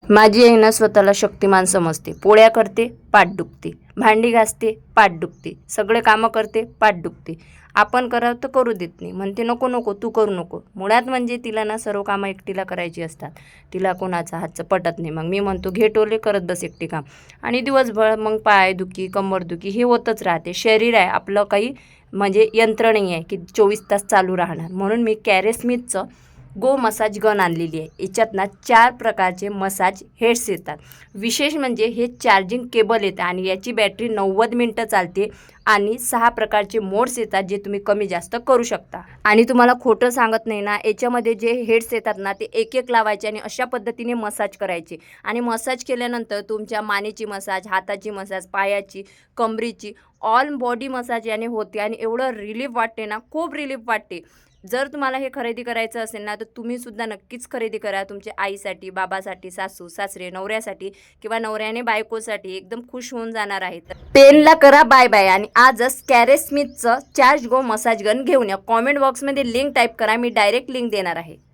माझी आई ना स्वतःला शक्तिमान समजते. पोळ्या करते, पाठ दुखते. भांडी घासते, पाठ दुखते. सगळे कामं करते, पाठ दुखते. आपण करावं तर करू देत नाही. म्हणते नको नको तू करू नको. मुळात म्हणजे तिला ना सर्व कामं एकटीला करायची असतात. तिला कोणाचा हातचं पटत नाही. मग मी म्हणतो घे टोले करत बस एकटी काम. आणि दिवसभर मग पायदुखी, कंबरदुखी हे होतच राहते. शरीर आहे आपलं, काही म्हणजे यंत्र नाही आहे की 24 तास चालू राहणार. म्हणून मी कॅरेस्मिथचं गो मसाज गन आणलेली आहे. याच्यात ना 4 प्रकारचे मसाज हेड्स येतात. विशेष म्हणजे हे चार्जिंग केबल येतं आणि याची बॅटरी 90 मिनटं चालते आणि 6 प्रकारचे मोड्स येतात जे तुम्ही कमी जास्त करू शकता. आणि तुम्हाला खोटं सांगत नाही ना, याच्यामध्ये जे हेड्स येतात ना ते एक एक लावायचे आणि अशा पद्धतीने मसाज करायचे. आणि मसाज केल्यानंतर तुमच्या मानेची मसाज, हाताची मसाज, पायाची, कमरेची, ऑल बॉडी मसाज याने होते आणि एवढं रिलीफ वाटते ना, खूप रिलीफ वाटते. जर तुम्हाला हे खरेदी करायचं असेल ना तर तुम्ही सुद्धा नक्कीच खरेदी करा. तुमच्या आईसाठी, बाबासाठी, सासू सासरे, नवऱ्यासाठी किंवा नवऱ्याने बायकोसाठी एकदम खुश होऊन जाणार आहेत. पेनला करा बाय बाय आणि आजच कॅरेस्मिथचं चार्ज गो मसाज गन घेऊन या. कॉमेंट बॉक्समध्ये लिंक टाईप करा, मी डायरेक्ट लिंक देणार आहे.